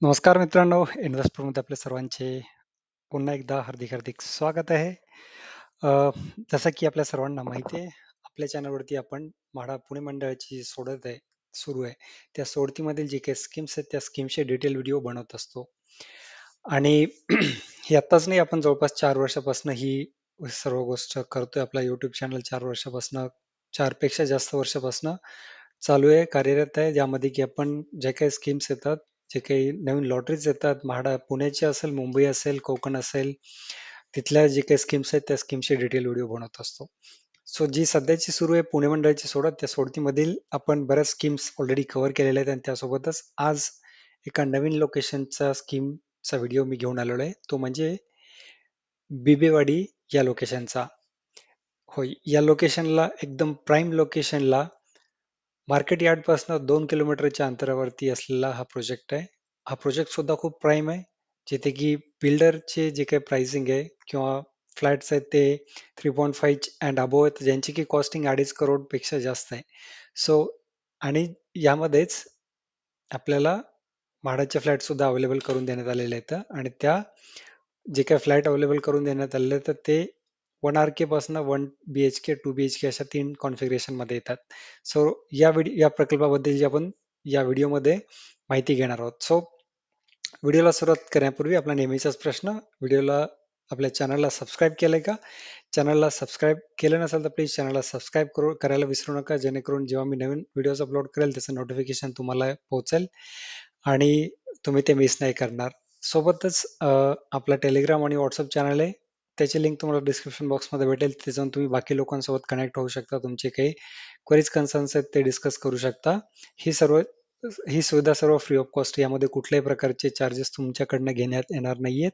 नमस्कार मित्रांनो, इन्व्हेस्टरमध्ये आपले सर्वांचे पुन्हा एकदा हार्दिक हार्दिक स्वागत आहे. अ, जसं की आपल्या सर्वांना माहिती आहे, आपल्या चॅनलवरती आपण म्हाडा पुणे मंडळाची सोडत आहे सुरू आहे. त्या सोडतीमधील जे काही स्कीम्स आहेत, त्या स्कीमचे डिटेल व्हिडिओ बनवत असतो. आणि हे आत्ताच नाही, आपण जवळपास 4 वर्षापासून ही सर्व गोष्ट करतोय. आपला YouTube चॅनल 4 वर्षापासून, 4 पेक्षा जास्त वर्षापासून चालू आहे, कार्यरत आहे. ज्यामध्ये की आपण जे काही स्कीम्स येतात, जे काही नवीन लॉटरीज येतात, म्हाडा पुण्याची असेल, मुंबई असेल, कोकण असेल, तिथल्या जे काही स्कीम्स आहेत त्या स्कीमचे डिटेल व्हिडिओ बनवत असतो. सो जी सध्याची सुरू आहे पुणे मंडळाची सोडत, त्या सोडतीमधील आपण बऱ्याच स्कीम्स ऑलरेडी कव्हर केलेल्या आहेत आणि त्यासोबतच आज एका नवीन लोकेशनचा स्कीमचा व्हिडिओ मी घेऊन आलेलो आहे. तो म्हणजे बिबेवाडी या लोकेशनचा. होय, या लोकेशनला एकदम प्राईम लोकेशनला मार्केट यार्डपासून 2 किलोमीटरच्या अंतरावरती असलेला हा प्रोजेक्ट आहे. हा प्रोजेक्ट सुद्धा खूप प्राईम आहे. जिथे की बिल्डरचे जे काही प्राइसिंग आहे किंवा फ्लॅट्स आहेत ते 3.5 अँड अबोव्ह आहेत, ज्यांची की कॉस्टिंग 2.5 करोड पेक्षा जास्त आहे. सो आणि यामध्येच आपल्याला म्हाडाचे फ्लॅट सुद्धा अवेलेबल करून देण्यात आलेले आहेत आणि त्या जे काही फ्लॅट अवेलेबल करून देण्यात आलेले आहेत, तर ते 1 RK पासून 1 BHK, 2 BHK अशा 3 कॉन्फिगरेशनमध्ये येतात. सो या प्रकल्पाबद्दल आपण या व्हिडिओमध्ये माहिती घेणार आहोत. सो व्हिडिओला सुरुवात करण्यापूर्वी आपला नेहमीचाच प्रश्न, व्हिडिओला आपल्या चॅनलला सबस्क्राईब केलंय का? चॅनलला सबस्क्राईब केलं नसेल तर प्लीज चॅनलला सबस्क्राईब करायला विसरू नका, जेणेकरून जेव्हा मी नवीन व्हिडिओज अपलोड करेल त्याचं नोटिफिकेशन तुम्हाला पोहोचेल आणि तुम्ही ते मिस नाही करणार. सोबतच आपला टेलिग्राम आणि व्हॉट्सअप चॅनल आहे, त्याची लिंक तुम्हाला डिस्क्रिप्शन बॉक्समध्ये भेटेल. तिथे जाऊन तुम्ही बाकी लोकांसोबत कनेक्ट होऊ शकता. तुमचे काही क्वेरीज कन्सर्न्स आहेत ते डिस्कस करू शकता. ही सर्व ही सुविधा सर्व फ्री ऑफ कॉस्ट. यामध्ये कुठल्याही प्रकारचे चार्जेस तुमच्याकडनं घेण्यात येणार नाहीयेत.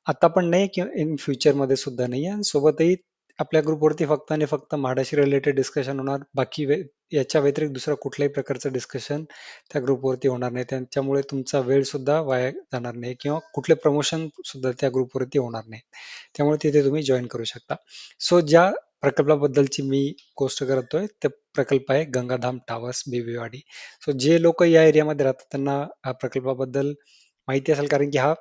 आता पण नाही किंवा इन फ्युचरमध्ये सुद्धा नाही आहे. आणि सोबतही आपल्या ग्रुपवरती फक्त आणि फक्त म्हाडाशी रिलेटेड डिस्कशन होणार. बाकी याच्या व्यतिरिक्त दुसरं कुठल्याही प्रकारचं डिस्कशन त्या ग्रुपवरती होणार नाही. त्याच्यामुळे तुमचा वेळ सुद्धा वाया जाणार नाही किंवा कुठले प्रमोशन सुद्धा त्या ग्रुपवरती होणार नाही. त्यामुळे तिथे तुम्ही जॉईन करू शकता. सो ज्या प्रकल्पाबद्दलची मी गोष्ट करतोय ते प्रकल्प आहे गंगाधाम टावर्स बिबवेवाडी. सो जे लोक या एरियामध्ये राहतात त्यांना हा प्रकल्पाबद्दल माहिती असेल, कारण की हा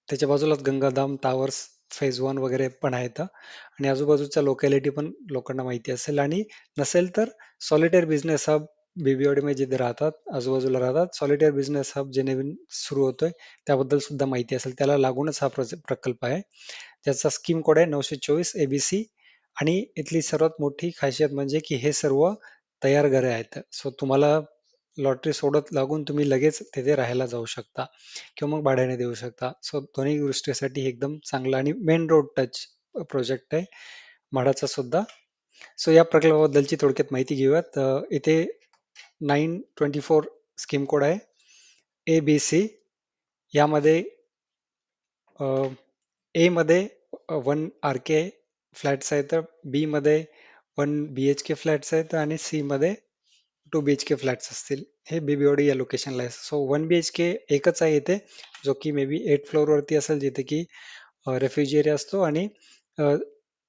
त्याच्या बाजूलाच गंगाधाम टावर्स फेज 1 वगैरे पण आहेत आणि आजूबाजूच्या लोकॅलिटी पण लोकांना माहिती असेल. आणि नसेल तर सॉलिटेअर बिझनेस हब बिबवेवाडीमध्ये जिथे राहतात, आजूबाजूला राहतात, सॉलिटेअर बिझनेस हब जे नवीन सुरू होतोय त्याबद्दल सुद्धा माहिती असेल. त्याला लागूनच हा प्रकल्प आहे, ज्याचा स्कीम कोड आहे 924 ABC. आणि इथली सर्वात मोठी खासियत म्हणजे की हे सर्व तयार घरे आहेत. सो तुम्हाला लॉटरी सोडत लागून तुम्ही लगेच तिथे राहायला जाऊ शकता किंवा मग भाड्याने देऊ शकता. सो दोन्ही गोष्टीसाठी हे एकदम चांगलं आणि मेन रोड टच प्रोजेक्ट आहे म्हाडाचा सुद्धा. सो या प्रकल्पाबद्दलची थोडक्यात माहिती घेऊयात. इथे 924 स्कीम कोड आहे. ABC यामध्ये ए मध्ये 1 RK फ्लॅट्स आहेत, बी मध्ये 1 BHK फ्लॅट्स आहेत आणि सी मध्ये 2 BHK फ्लॅट्स असतील. हे बिबिओडी या लोकेशनला आहे. सो 1 BHK एकच आहे इथे, जो की मे बी 8 फ्लोअर वरती असेल, जिथे की रेफ्युजी एरिया असतो. आणि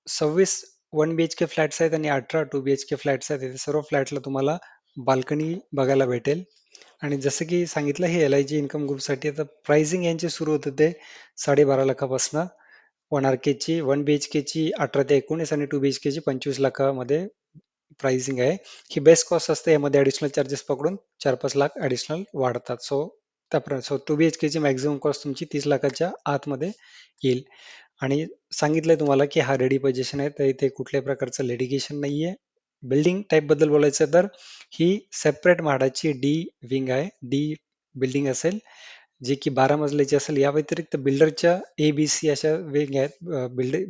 26 1 BHK फ्लॅट्स आहेत आणि 18 2 BHK फ्लॅट्स आहेत. इथे सर्व फ्लॅटला तुम्हाला बाल्कनी बघायला भेटेल. आणि जसं की सांगितलं, हे LIG इन्कम ग्रुपसाठी आता प्राइसिंग यांची सुरू होते ते 12.5 लाखापासून. 1 RK ची 1 BHK ची 18 ते 19 आणि 2 BHK ची 25 लाखामध्ये प्राइसिंग आहे. ही बेस्ट कॉस्ट असते. यामध्ये ऍडिशनल चार्जेस पकडून 4-5 लाख ऍडिशनल वाढतात. सो 2 BHK ची मॅक्झिमम कॉस्ट तुमची 30 लाखाच्या आतमध्ये येईल. आणि सांगितलंय तुम्हाला की हा रेडी पोझिशन आहे, तर इथे कुठल्याही प्रकारचं लिटिगेशन नाहीये. बिल्डिंग टाईप बद्दल बोलायचं तर ही सेपरेट म्हाडाची डी विंग आहे. डी बिल्डिंग असेल, जी की 12 मजल्याची असेल. या व्यतिरिक्त बिल्डरच्या ABC अशा विंग आहेत,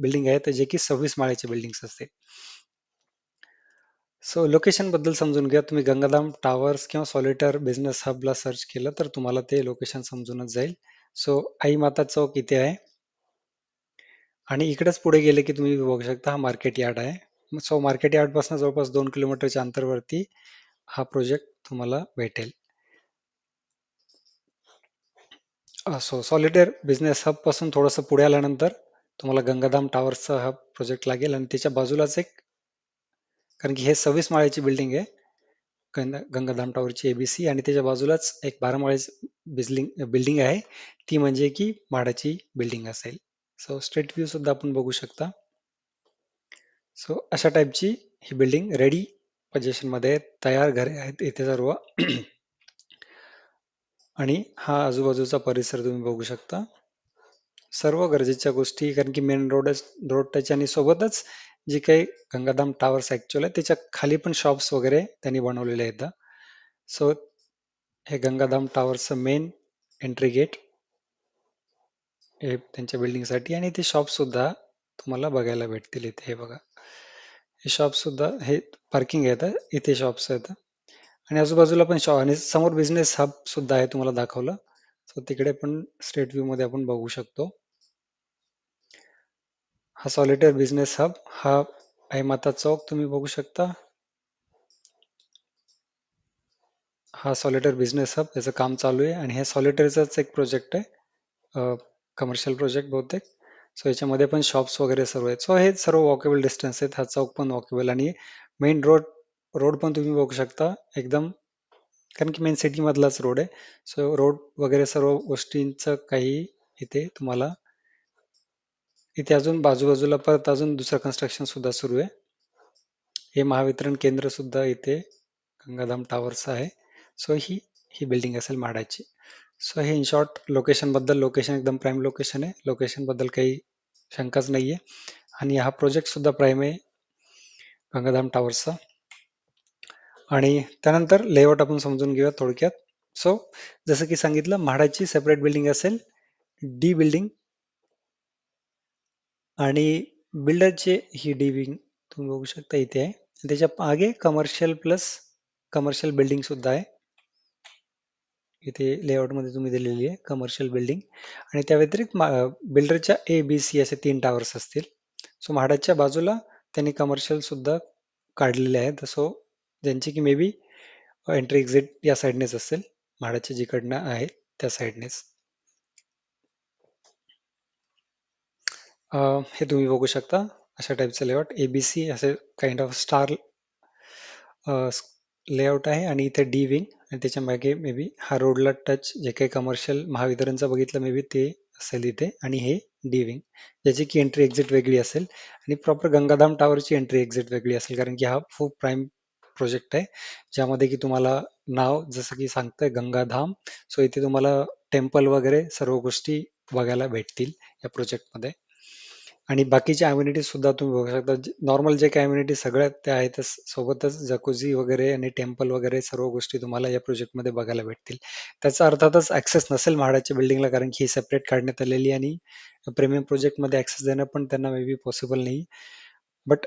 बिल्डिंग आहेत, जे की 26 माळ्याचे बिल्डिंग असते. सो लोकेशन बद्दल समजून घ्या. तुम्ही गंगाधाम टावर्स किंवा सॉलिटर बिझनेस हबला सर्च केलं तर तुम्हाला ते लोकेशन समजूनच जाईल. सो आई माता चौक इथे आहे आणि इकडेच पुढे गेले की तुम्ही बघू शकता हा मार्केट यार्ड आहे. सो मार्केट यार्ड पासून जवळपास 2 किलोमीटरच्या अंतरावरती हा प्रोजेक्ट तुम्हाला भेटेल. सो सॉलिटेअर बिझनेस हब पासून थोडंसं पुढे आल्यानंतर तुम्हाला गंगाधाम टावर्सचा हा प्रोजेक्ट लागेल आणि त्याच्या बाजूलाच एक, कारण की हे 26 माळ्याची बिल्डिंग आहे, गंगाधाम टॉवरची ABC, आणि त्याच्या बाजूलाच एक 12 माळ्याची बिल्डिंग आहे, ती म्हणजे की म्हाडाची बिल्डिंग असेल. सो स्ट्रीट व्ह्यू सुद्धा आपण बघू शकता. सो अशा टाईपची ही बिल्डिंग रेडी पोझिशनमध्ये तयार घरे आहेत इथे सर्व. आणि हा आजूबाजूचा परिसर तुम्ही बघू शकता. सर्व गरजेच्या गोष्टी, कारण की मेन रोड टच, आणि सोबतच जे काही गंगाधाम टावर्स ऍक्च्युअल आहे त्याच्या खाली पण शॉप्स वगैरे त्यांनी बनवलेले आहेत. सो हे गंगाधाम टावर्सचं मेन एंट्री गेट हे त्यांच्या बिल्डिंगसाठी, आणि ते शॉप सुद्धा तुम्हाला बघायला भेटतील इथे. हे बघा, हे शॉप सुद्धा, हे पार्किंग आहे इथे, शॉप्स आहेत आणि आजूबाजूला पण शॉप, आणि समोर बिझनेस हब सुद्धा आहे तुम्हाला दाखवलं. सो तिकडे पण स्ट्रीट व्ह्यू मध्ये आपण बघू शकतो. हा सॉलिटेअर बिझनेस हब, हा आहे माता चौक, तुम्ही बघू शकता. हा सॉलिटेअर बिझनेस हब, याचं काम चालू आहे, आणि हे सॉलिटेअरचाच एक प्रोजेक्ट आहे, कमर्शियल प्रोजेक्ट बहुतेक. सो याच्यामध्ये पण शॉप्स वगैरे सर्व आहेत. सो हे सर्व वॉकेबल डिस्टन्स आहेत. हा चौक पण वॉकेबल, आणि मेन रोड पण तुम्ही बघू शकता एकदम, कारण की मेन सिटी मधलाच रोड आहे. सो रोड वगैरे सर्व गोष्टींचं काही इथे तुम्हाला, इथे अजून बाजूबाजूला परत अजून दुसरं कन्स्ट्रक्शन सुद्धा सुरू आहे. हे महावितरण केंद्र सुद्धा इथे गंगाधाम टावर्स आहे. सो ही बिल्डिंग असेल म्हाडाची. सो हे इन शॉर्ट लोकेशन बद्दल, लोकेशन एकदम प्राईम लोकेशन आहे, लोकेशन बद्दल काही शंकाच नाहीये, आणि हा प्रोजेक्ट सुद्धा प्राईम आहे गंगाधाम टावर्सचा. आणि त्यानंतर लेआउट आपण समजून घेऊया थोडक्यात. सो जसं की सांगितलं, म्हाडाची सेपरेट बिल्डिंग असेल, डी बिल्डिंग, आणि बिल्डरचे ही डी विंग तुम्ही बघू शकता इथे आहे. त्याच्या मागे कमर्शियल बिल्डिंग सुद्धा आहे. इथे लेआउट मध्ये तुम्ही दिलेली आहे कमर्शियल बिल्डिंग, आणि त्या व्यतिरिक्त बिल्डरच्या ABC असे 3 टावर्स असतील. सो म्हाडाच्या बाजूला त्यांनी कमर्शियल सुद्धा काढलेले आहेत. सो ज्यांची की मे बी एंट्री एक्झिट या साईडनेच असेल, म्हाडाच्या जिकडनं आहे त्या साईडनेच. हे तुम्ही बघू शकता, अशा टाईपचं लेआउट ABC असे काइंड ऑफ स्टार लेआउट आहे, आणि इथे डी विंग, आणि त्याच्या मागे मे बी हा रोडला टच जे काही कमर्शियल महावितरणचं बघितलं मे बी ते असेल इथे, आणि हे डी विंग ज्याची की एंट्री एक्झिट वेगळी असेल, आणि प्रॉपर गंगाधाम टावरची एंट्री एक्झिट वेगळी असेल, कारण की हा खूप प्राईम प्रोजेक्ट आहे, ज्यामध्ये की तुम्हाला नाव जसं की सांगतंय गंगाधाम. सो इथे तुम्हाला टेम्पल वगैरे सर्व गोष्टी बघायला भेटतील या प्रोजेक्टमध्ये, आणि बाकीच्या अम्युनिटीज सुद्धा तुम्ही बघू शकता. नॉर्मल जे काही अम्युनिटी सगळ्यात त्या आहेतच, सोबतच जकुझी वगैरे आणि टेम्पल वगैरे सर्व गोष्टी तुम्हाला या प्रोजेक्टमध्ये बघायला भेटतील. त्याचा अर्थातच ऍक्सेस नसेल म्हाडाच्या बिल्डिंगला, कारण की ही सेपरेट काढण्यात आलेली, आणि प्रीमियम प्रोजेक्टमध्ये ऍक्सेस देणं पण त्यांना मे बी पॉसिबल नाही. बट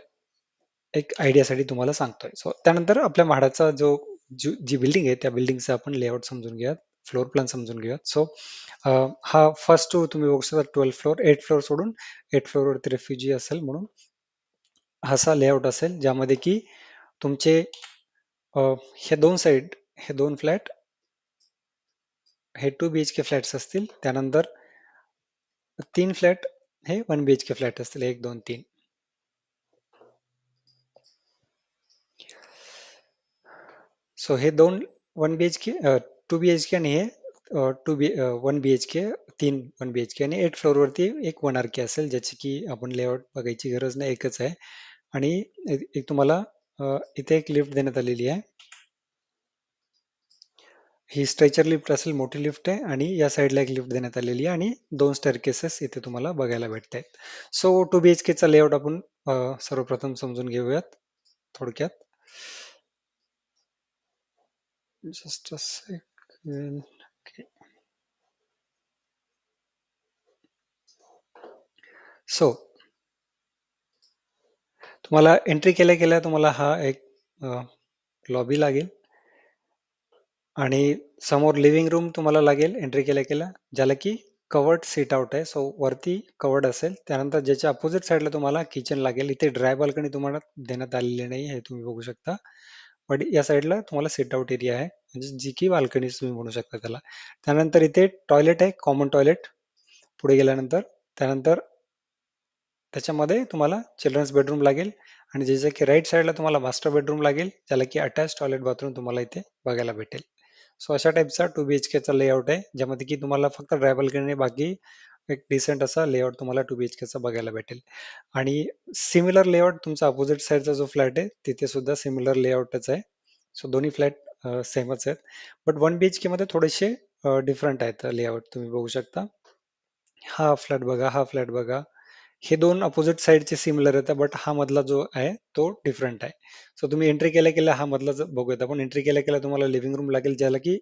एक आयडियासाठी तुम्हाला सांगतोय. सो त्यानंतर आपल्या म्हाडाचा जी बिल्डिंग आहे त्या बिल्डिंगचा आपण लेआउट समजून घेऊयात, फ्लोर प्लॅन समजून घेऊयात. सो हा फर्स्ट तुम्ही बघू शकता 12 फ्लोर, 8 फ्लोर सोडून 8 फ्लोर वरती रेफ्युजी असेल, म्हणून असा लेआउट असेल, ज्यामध्ये की तुमचे हे दोन साईड, हे दोन फ्लॅट, हे 2 BHK फ्लॅट्स असतील. त्यानंतर 3 फ्लॅट हे 1 BHK फ्लॅट असतील, 1 2 3. सो हे दोन 1 BHK, 2 BHK, आणि हे 1 BHK, 1 BHK, आणि 8 फ्लोअर वरती एक 1 RK असेल, ज्याची की आपण लेआउट बघायची गरज नाही, एकच आहे. आणि एक तुम्हाला इथे एक लिफ्ट देण्यात आलेली आहे. ही स्ट्रेचर लिफ्ट असेल, मोठी लिफ्ट आहे, आणि या साईडला एक लिफ्ट देण्यात आलेली आहे, आणि 2 स्टेअरकेसेस इथे तुम्हाला बघायला भेटत आहेत. सो 2 BHK चा लेआउट आपण सर्वप्रथम समजून घेऊयात थोडक्यात. Just a second. सो तुम्हाला एंट्री केल्या केल्या तुम्हाला हा एक लॉबी लागेल, आणि समोर लिव्हिंग रूम तुम्हाला लागेल एंट्री केल्या केल्या, ज्याला की कवर्ड सीट आउट आहे. सो वरती कवर्ड असेल. त्यानंतर ज्याच्या अपोजिट साईडला तुम्हाला किचन लागेल. इथे ड्राय बाल्कनी तुम्हाला देण्यात आलेली नाही, हे तुम्ही बघू शकता, बट या साईडला तुम्हाला सिट आउट एरिया आहे, म्हणजे जी की बाल्कनी तुम्ही म्हणू शकता त्याला. त्यानंतर इथे टॉयलेट आहे, कॉमन टॉयलेट पुढे गेल्यानंतर. त्यानंतर त्याच्यामध्ये तुम्हाला चिल्ड्रन्स बेडरूम लागेल, आणि ज्याच्या की राईट साईडला तुम्हाला मास्टर बेडरूम लागेल, ज्याला की अटॅच टॉयलेट बाथरूम तुम्हाला इथे बघायला भेटेल. सो अशा टाईपचा 2 BHK चा लेआउट आहे, ज्यामध्ये की तुम्हाला फक्त ड्राय बाल्कनी बाकी एक डिसेंट असा लेआउट तुम्हाला 2 BHK चा बघायला भेटेल. आणि सिमिलर लेआउट तुमचा अपोजिट साईडचा जो फ्लॅट आहे तिथे सुद्धा सिमिलर लेआउटच आहे. सो दोन्ही फ्लॅट सेमच आहेत, बट 1 BHK मध्ये थोडेसे डिफरंट आहेत लेआउट. तुम्ही बघू शकता, हा फ्लॅट बघा, हा फ्लॅट बघा, हे दोन अपोजिट साईडचे सिमिलर आहेत, बट हा मधला जो आहे तो डिफरंट आहे. सो तुम्ही एंट्री केल्या केल्या हा मधला बघूयात आपण. एंट्री केल्या केल्या तुम्हाला लिव्हिंग रूम लागेल, ज्याला की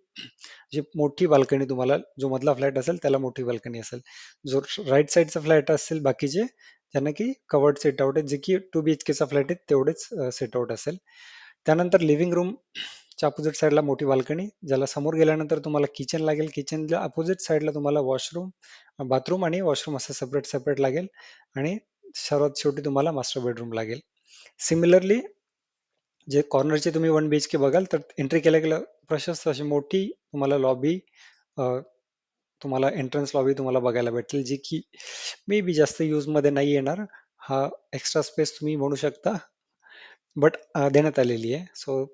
जी मोठी बाल्कनी, तुम्हाला जो मधला फ्लॅट असेल त्याला मोठी बाल्कनी असेल. जो राईट साईडचा फ्लॅट असेल बाकीचे त्यांना की कवर्ड सेट आउट आहे, जे की 2 BHK चा फ्लॅट आहे तेवढेच सेट आउट असेल. त्यानंतर लिव्हिंग रूम च्या अपोजिट साईडला मोठी बाल्कनी, ज्याला समोर गेल्यानंतर तुम्हाला किचन लागेल. किचनच्या अपोजिट साईडला तुम्हाला वॉशरूम, बाथरूम आणि वॉशरूम असं सेपरेट सेपरेट लागेल. आणि सर्वात शेवटी तुम्हाला मास्टर बेडरूम लागेल. सिमिलरली जे कॉर्नरचे तुम्ही 1 BHK बघाल तर एंट्री केल्या केल्या प्रशस्त अशी मोठी तुम्हाला लॉबी, तुम्हाला एंट्रन्स लॉबी तुम्हाला बघायला भेटेल, जी की मे बी जास्त यूज मध्ये नाही येणार. हा एक्स्ट्रा स्पेस तुम्ही म्हणू शकता, बट देण्यात आलेली आहे. सो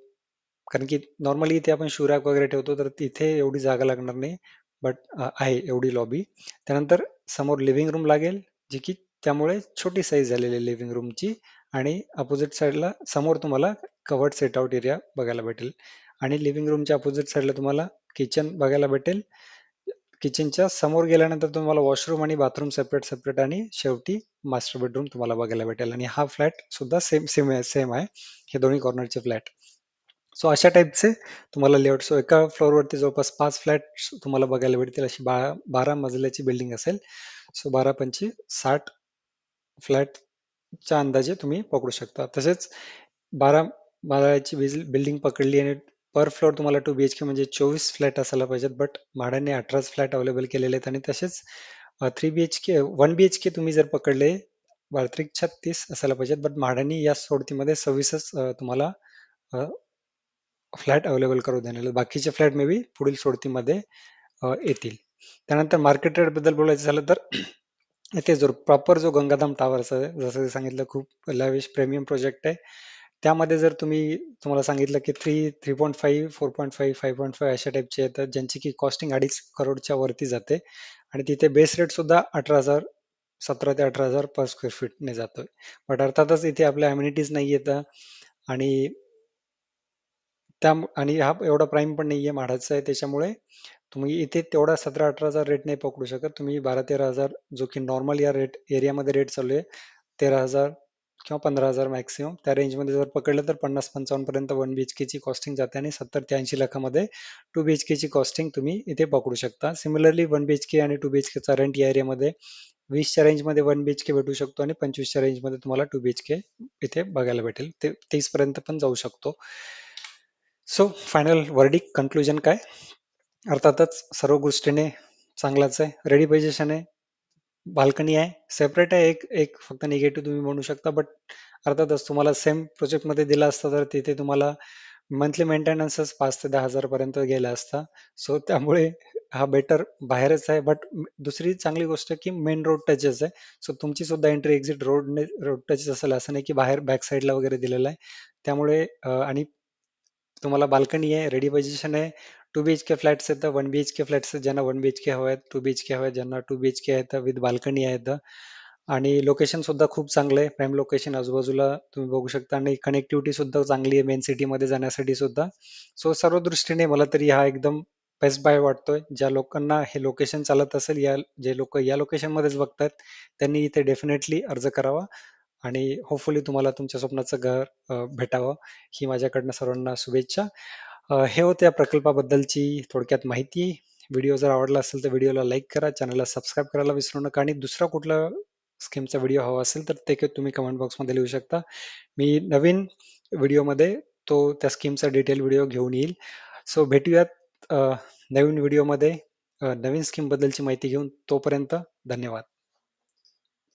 कारण की नॉर्मली इथे आपण शुरॅक वगैरे ठेवतो तर तिथे एवढी जागा लागणार नाही, बट आहे एवढी लॉबी. त्यानंतर समोर लिव्हिंग रूम लागेल, जी की त्यामुळे छोटी साईज झालेली आहे लिव्हिंग रूमची. आणि अपोजिट साईडला समोर तुम्हाला कवर्ड सेट आउट एरिया बघायला भेटेल. आणि लिव्हिंग रूमच्या अपोजिट साईडला तुम्हाला किचन बघायला भेटेल. किचनच्या समोर गेल्यानंतर तुम्हाला वॉशरूम आणि बाथरूम सेपरेट सेपरेट, आणि शेवटी मास्टर बेडरूम तुम्हाला बघायला भेटेल. आणि हा फ्लॅट सुद्धा सेम सेम सेम आहे, हे दोन्ही कॉर्नरचे फ्लॅट. सो अशा टाईपचे तुम्हाला लेआउट. सो एका फ्लोअरवरती जवळपास 5 फ्लॅट तुम्हाला बघायला भेटतील. अशी 12 मजल्याची बिल्डिंग असेल. सो 12×5 60 फ्लॅटच्या अंदाजे तुम्ही पकडू शकता. तसेच 12 मजल्याची बिल्डिंग पकडली आणि पर फ्लोअर तुम्हाला 2 BHK म्हणजे 24 फ्लॅट असायला पाहिजेत, बट म्हाडाने 18 फ्लॅट अवेलेबल केलेले आहेत. आणि तसेच 3 BHK 1 BHK तुम्ही जर पकडले वार्षिक 36 असायला पाहिजेत, बट म्हाडाने या सोडतीमध्ये 26च तुम्हाला फ्लॅट अवेलेबल करू देणार. बाकीचे फ्लॅट मे बी पुढील सोडतीमध्ये येतील. त्यानंतर मार्केट रेट बद्दल बोलायचं झालं तर इथे जो प्रॉपर जो गंगाधाम टावर्स आहे, जसं सांगितलं खूप लॅविश प्रीमियम प्रोजेक्ट आहे. त्यामध्ये जर तुम्हाला सांगितलं की 3.5 4.5 5.5 अशा टाईपचे येतात, ज्यांची की कॉस्टिंग 2.5 करोडच्या वरती जाते. आणि तिथे बेस रेट सुद्धा 18,000 17 ते 18,000 पर स्क्वेअर फीटने जातोय. बट अर्थातच इथे आपल्या अम्युनिटीज नाही येतं. आणि आणि हा एवढा प्राईम पण नाहीये, म्हाडाचा आहे. त्याच्यामुळे तुम्ही इथे तेवढा 17-18 हजार रेट नाही पकडू शकत. तुम्ही 12-13 हजार, जो की नॉर्मल या रेट एरियामध्ये रेट चालू आहे, 13,000 किंवा 15,000 मॅक्सिमम, त्या रेंजमध्ये जर पकडलं तर 50-55 पर्यंत 1 BHK ची कॉस्टिंग जाते. आणि 70 ते 80 लाखामध्ये 2 BHK ची कॉस्टिंग तुम्ही इथे पकडू शकता. सिमिलरली 1 BHK आणि 2 BHK चा रेंट या एरियामध्ये 20च्या रेंजमध्ये 1 BHK भेटू शकतो, आणि 25च्या रेंजमध्ये तुम्हाला 2 BHK इथे बघायला भेटेल. ते 30 पर्यंत पण जाऊ शकतो. सो फायनल वर्डिक कन्क्लुजन काय? अर्थातच सर्व गोष्टीने चांगलाच आहे. रेडी पोझिशन आहे, बाल्कनी आहे, सेपरेट आहे. एक एक फक्त निगेटिव्ह तुम्ही म्हणू शकता, बट अर्थातच तुम्हाला सेम प्रोजेक्टमध्ये दिला असता तर तिथे तुम्हाला मंथली मेंटेनन्सच 5 ते 10 हजार पर्यंत गेला असता. सो त्यामुळे हा बेटर बाहेरच आहे. बट दुसरी चांगली गोष्ट की मेन रोड टचेस आहे. सो तुमची सुद्धा एंट्री एक्झिट रोड टचेस असेल, असं नाही की बाहेर बॅक साईडला वगैरे दिलेला आहे. त्यामुळे आणि तुम्हाला बाल्कनी आहे, रेडी पोझिशन आहे. 2 BHK फ्लॅट्स आहेत, 1 BHK फ्लॅट्स आहेत. ज्यांना 1 BHK हवं आहेत, 2 BHK हवं आहेत, ज्यांना 2 BHK आहेत विथ बाल्कनी आहेत. आणि लोकेशन सुद्धा खूप चांगलं आहे, प्राईम लोकेशन आजूबाजूला तुम्ही बघू शकता. आणि कनेक्टिव्हिटी सुद्धा चांगली आहे मेन सिटीमध्ये जाण्यासाठी सुद्धा. सो सर्व दृष्टीने मला तरी हा एकदम बेस्ट बाय वाटतोय. ज्या लोकांना हे लोकेशन चालत असेल, जे लोक या लोकेशन मध्येच बघतात, त्यांनी इथे डेफिनेटली अर्ज करावा. आणि होपफुली तुम्हाला तुमच्या स्वप्नाचं घर भेटावं, ही माझ्याकडनं सर्वांना शुभेच्छा. हे होते या प्रकल्पाबद्दलची थोडक्यात माहिती. व्हिडिओ जर आवडला असेल तर व्हिडिओला लाईक करा, चॅनलला सबस्क्राईब करायला विसरू नका. आणि दुसरा कुठला स्कीमचा व्हिडिओ हवा असेल तर ते तुम्ही कमेंट बॉक्समध्ये लिहू शकता. मी नवीन व्हिडिओमध्ये त्या स्कीमचा डिटेल व्हिडिओ घेऊन येईल. सो भेटूयात नवीन व्हिडिओमध्ये नवीन स्कीम बद्दलची माहिती घेऊन. तोपर्यंत धन्यवाद.